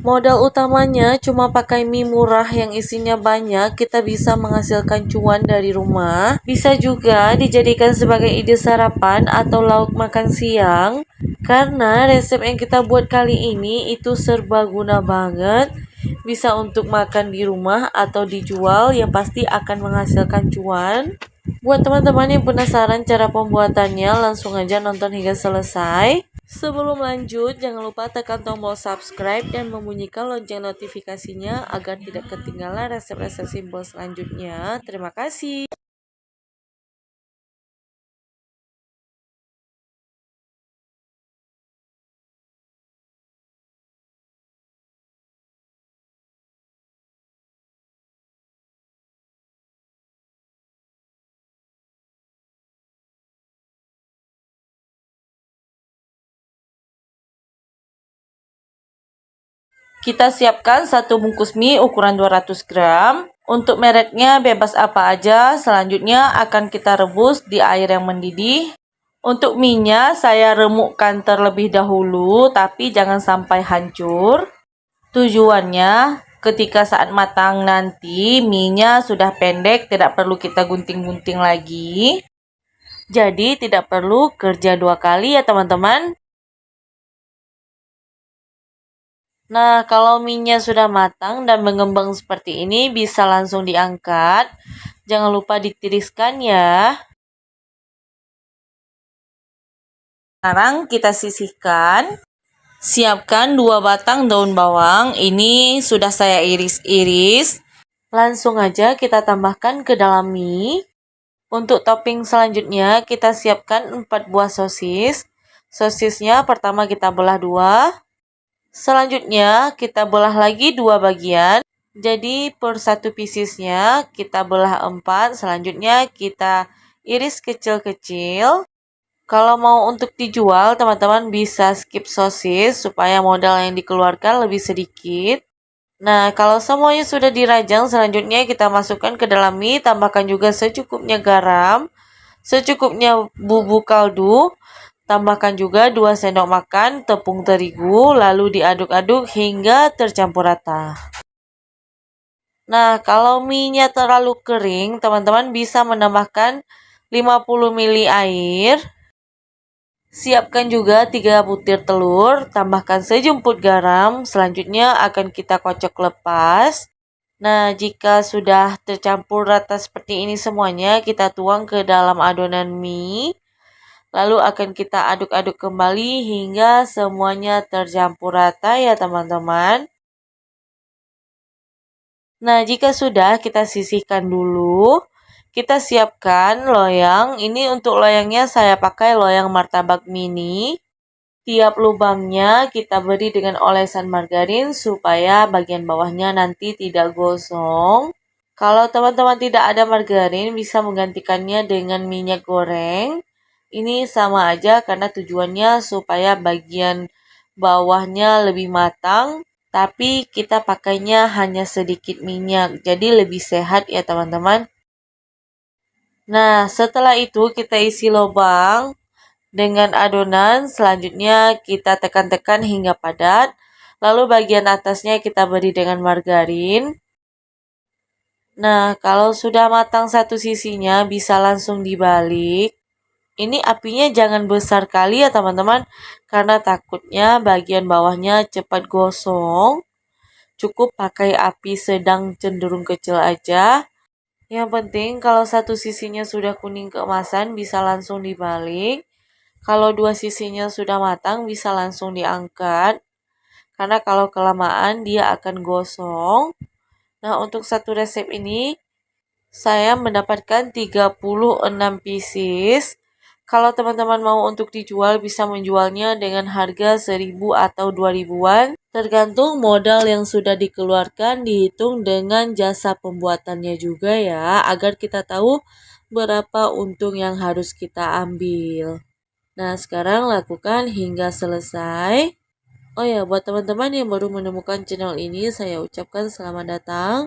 Modal utamanya cuma pakai mie murah yang isinya banyak, kita bisa menghasilkan cuan dari rumah. Bisa juga dijadikan sebagai ide sarapan atau lauk makan siang. Karena resep yang kita buat kali ini itu serbaguna banget. Bisa untuk makan di rumah atau dijual, yang pasti akan menghasilkan cuan. Buat teman-teman yang penasaran cara pembuatannya, langsung aja nonton hingga selesai. Sebelum lanjut, jangan lupa tekan tombol subscribe dan membunyikan lonceng notifikasinya agar tidak ketinggalan resep-resep simpel selanjutnya. Terima kasih. Kita siapkan satu bungkus mie ukuran 200 gram. Untuk mereknya bebas apa aja. Selanjutnya akan kita rebus di air yang mendidih. Untuk mie-nya saya remukkan terlebih dahulu, tapi jangan sampai hancur. Tujuannya ketika saat matang nanti mie-nya sudah pendek, tidak perlu kita gunting-gunting lagi. Jadi tidak perlu kerja dua kali ya teman-teman. Nah, kalau mie-nya sudah matang dan mengembang seperti ini, bisa langsung diangkat. Jangan lupa ditiriskan ya. Sekarang kita sisihkan. Siapkan 2 batang daun bawang. Ini sudah saya iris-iris. Langsung aja kita tambahkan ke dalam mie. Untuk topping selanjutnya, kita siapkan 4 buah sosis. Sosisnya pertama kita belah 2. Selanjutnya kita belah lagi 2 bagian. Jadi per satu piecesnya kita belah 4. Selanjutnya kita iris kecil-kecil. Kalau mau untuk dijual, teman-teman bisa skip sosis supaya modal yang dikeluarkan lebih sedikit. Nah, kalau semuanya sudah dirajang, selanjutnya kita masukkan ke dalam mie. Tambahkan juga secukupnya garam, secukupnya bubuk kaldu. Tambahkan juga 2 sendok makan tepung terigu, lalu diaduk-aduk hingga tercampur rata. Nah, kalau mie-nya terlalu kering, teman-teman bisa menambahkan 50 ml air. Siapkan juga 3 butir telur, tambahkan sejumput garam, selanjutnya akan kita kocok lepas. Nah, jika sudah tercampur rata seperti ini semuanya, kita tuang ke dalam adonan mie. Lalu akan kita aduk-aduk kembali hingga semuanya tercampur rata ya teman-teman. Nah, jika sudah, kita sisihkan dulu. Kita siapkan loyang. Ini untuk loyangnya saya pakai loyang martabak mini. Tiap lubangnya kita beri dengan olesan margarin supaya bagian bawahnya nanti tidak gosong. Kalau teman-teman tidak ada margarin, bisa menggantikannya dengan minyak goreng. Ini sama aja karena tujuannya supaya bagian bawahnya lebih matang, tapi kita pakainya hanya sedikit minyak, jadi lebih sehat ya teman-teman. Nah, setelah itu kita isi lubang dengan adonan, selanjutnya kita tekan-tekan hingga padat. Lalu bagian atasnya kita beri dengan margarin. Nah, kalau sudah matang satu sisinya, bisa langsung dibalik. Ini apinya jangan besar kali ya teman-teman, karena takutnya bagian bawahnya cepat gosong. Cukup pakai api sedang cenderung kecil aja. Yang penting kalau satu sisinya sudah kuning keemasan, bisa langsung dibalik. Kalau dua sisinya sudah matang, bisa langsung diangkat. Karena kalau kelamaan dia akan gosong. Nah, untuk satu resep ini saya mendapatkan 36 pieces. Kalau teman-teman mau untuk dijual, bisa menjualnya dengan harga 1000 atau 2000-an. Tergantung modal yang sudah dikeluarkan, dihitung dengan jasa pembuatannya juga ya, agar kita tahu berapa untung yang harus kita ambil. Nah, sekarang lakukan hingga selesai. Oh ya, buat teman-teman yang baru menemukan channel ini, saya ucapkan selamat datang.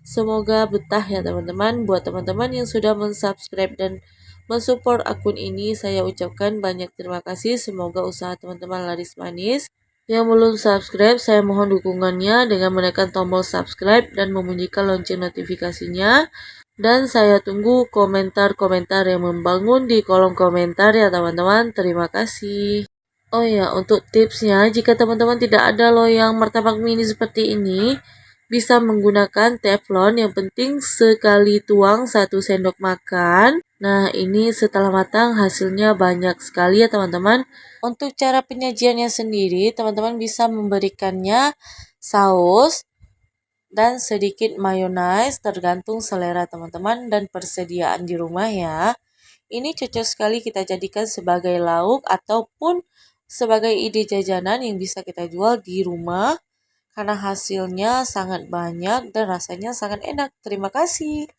Semoga betah ya teman-teman. Buat teman-teman yang sudah mensubscribe dan mensupport akun ini, saya ucapkan banyak terima kasih. Semoga usaha teman-teman laris manis. Yang belum subscribe, saya mohon dukungannya dengan menekan tombol subscribe dan membunyikan lonceng notifikasinya. Dan saya tunggu komentar-komentar yang membangun di kolom komentar ya teman-teman. Terima kasih. Oh ya, untuk tipsnya, jika teman-teman tidak ada loyang martabak mini seperti ini, bisa menggunakan teflon. Yang penting sekali tuang 1 sendok makan. Nah, ini setelah matang hasilnya banyak sekali ya teman-teman. Untuk cara penyajiannya sendiri, teman-teman bisa memberikannya saus dan sedikit mayonaise tergantung selera teman-teman dan persediaan di rumah ya. Ini cocok sekali kita jadikan sebagai lauk ataupun sebagai ide jajanan yang bisa kita jual di rumah karena hasilnya sangat banyak dan rasanya sangat enak. Terima kasih.